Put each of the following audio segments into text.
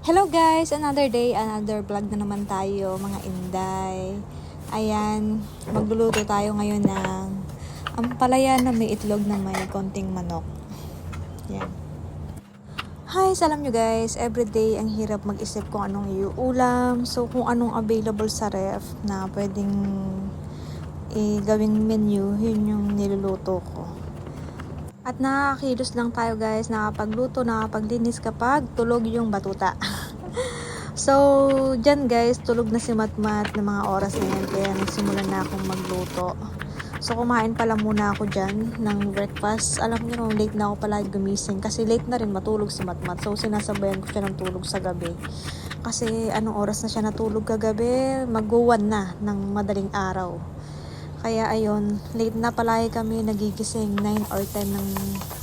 Hello guys! Another day, another vlog na naman tayo mga inday. Ayan, magluluto tayo ngayon ng ampalaya na may itlog na may konting manok. Yan. Hi, alam nyo guys, everyday ang hirap mag-isip kung anong iuulam. So kung anong available sa ref na pwedeng gawing menu, yun yung niluluto ko. At nakakilos lang tayo guys, nakapagluto, nakapaglinis kapag tulog yung batuta. So, dyan guys, tulog na si Matmat ng mga oras na yan, kaya nagsimulan na akong magluto. So, kumain pala muna ako dyan ng breakfast. Alam niyo, late na ako pala gumising kasi late na rin matulog si Matmat. So, sinasabayan ko siya ng tulog sa gabi. Kasi anong oras na siya natulog kagabi? Mag-1 na ng madaling araw. Kaya ayun, late na palagi kami nagigising 9 or 10 ng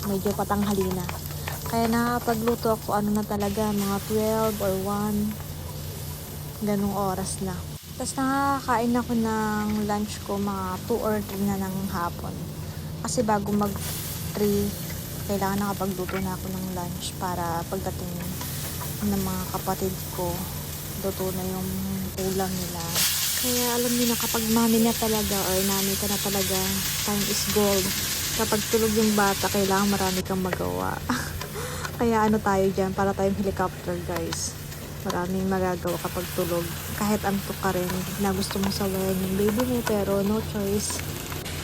medyo patanghali na. Kaya nakapagluto ako na talaga mga 12 or 1 ganung oras na. Tapos nakakain ako ng lunch ko mga 2 or 3 na ng hapon. Kasi bago mag 3, kailangan nakapagluto na ako ng lunch para pagdating ng mga kapatid ko, luto na yung ulam nila. Kaya alam niyo na kapag mami na talaga or nanay ka na talaga, time is gold. Kapag tulog yung bata, kailangan marami kang magawa. Kaya tayo dyan, para tayong helicopter guys. Maraming magagawa kapag tulog. Kahit antok ka rin, na gusto mong sawayan yung baby mo, pero no choice.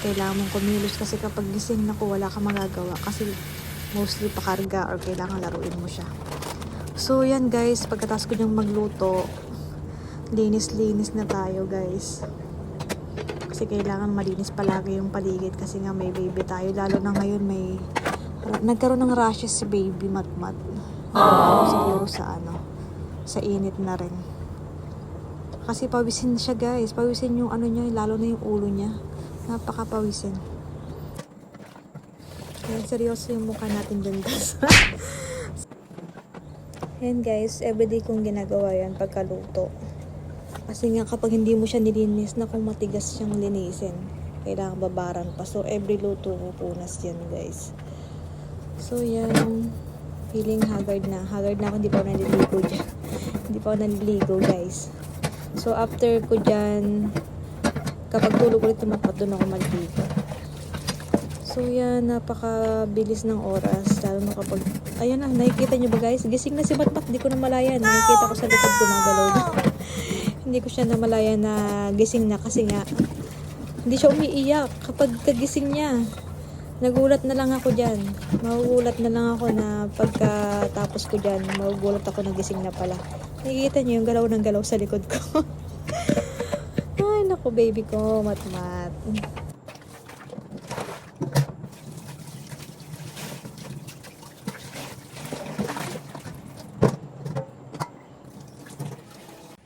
Kailangan mong kumilos kasi kapag gising na ko, wala kang magagawa. Kasi mostly pakarga or kailangan laruin mo siya. So yan guys, pagkatapos ko niyang magluto, linis-linis na tayo guys. Kasi kailangan malinis palagi yung paligid kasi nga may baby tayo. Lalo na ngayon nagkaroon ng rashes si baby Matmat. Siguro sa init na rin. Kasi pawisin siya guys. Pawisin yung niya, lalo na yung ulo niya. Napakapawisin. Yan, seryoso yung mukha natin dyan guys. Yan guys, everyday kong ginagawa yan pagkaluto. Kasi nga kapag hindi mo siya nilinis na kung matigas siyang linisin, kailangan babaran pa. So every luto ko punas yan guys. So yan, feeling haggard na. Haggard na ako, hindi pa ako naliligo dyan. Hindi pa ako naliligo guys. So after ko dyan, kapag tulog ulit yung Matmat, doon ako maliligo. So yan, napakabilis ng oras. Lalo na kapag, ayan na, nakikita nyo ba guys? Gising na si Matmat, hindi ko na malaya. Nakikita ko sa likod gumagalaw na. Hindi ko siya namalaya na gising na kasi nga hindi siya umiiyak kapag kagising niya. Nagulat na lang ako dyan. Magugulat na lang ako na pagkatapos ko dyan, magugulat ako na gising na pala. Nakikita niyo yung galaw ng galaw sa likod ko. Ay naku baby ko, Matmat.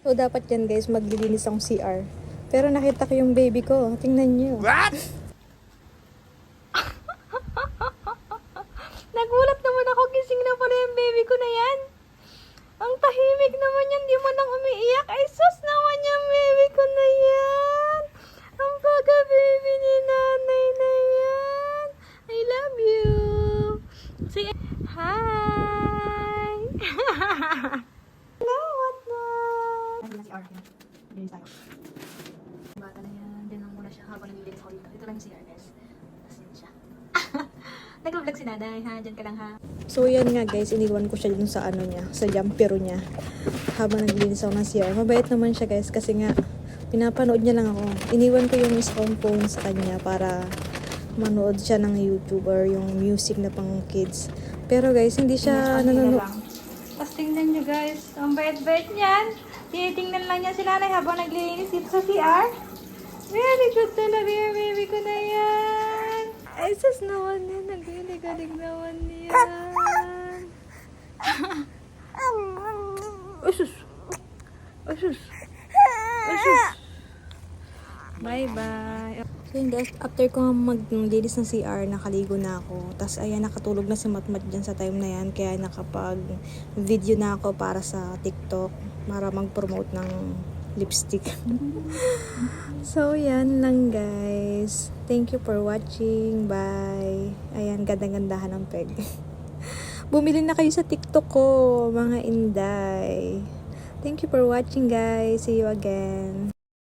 So, dapat yan guys, maglilinis akong CR. Pero nakita ko yung baby ko. Tingnan nyo. What? Nagulat naman ako. Gising na pala yung baby ko na yan. Ang tahimik naman yan. Di mo nang umiiyak. Ay, sus naman yung baby ko na yan. Ang pagka-baby ni nanay na yan. I love you. Say hi. Bata na yan, din lang muna siya habang naglilinis ako dito. Ito lang yung CRS. Tapos yun siya. Nag-vlog si nanay ha, dyan ka lang ha. So yan nga guys, iniwan ko siya dun sa niya, sa jumpero niya. Habang naglilinis ako ng CR. Mabait naman siya guys kasi nga pinapanood niya lang ako. Iniwan ko yung isa kong phone sa kanya para manood siya ng YouTube or yung music na pang kids. Pero guys, hindi siya nanonood. Tapos tingnan nyo guys, ang bait-bait niyan. Tinitingnan lang niya si nanay habang naglilinis dito sa CR. Very good talaga yung baby ko na yan. Ay, sus naman yan. Naglilig-alig naman yan. Ay, sus. Ay, sus. Ay, sus. Bye-bye. So yun guys, after ko maglinis ng CR, nakaligo na ako. Tapos ayan, nakatulog na si Matmat dyan sa time na yan. Kaya nakapag-video na ako para sa TikTok. Para mag-promote ng lipstick. So yan lang guys. Thank you for watching. Bye. Ayan, gandang-gandahan ng peg. Bumili na kayo sa TikTok ko, mga inday. Thank you for watching guys. See you again.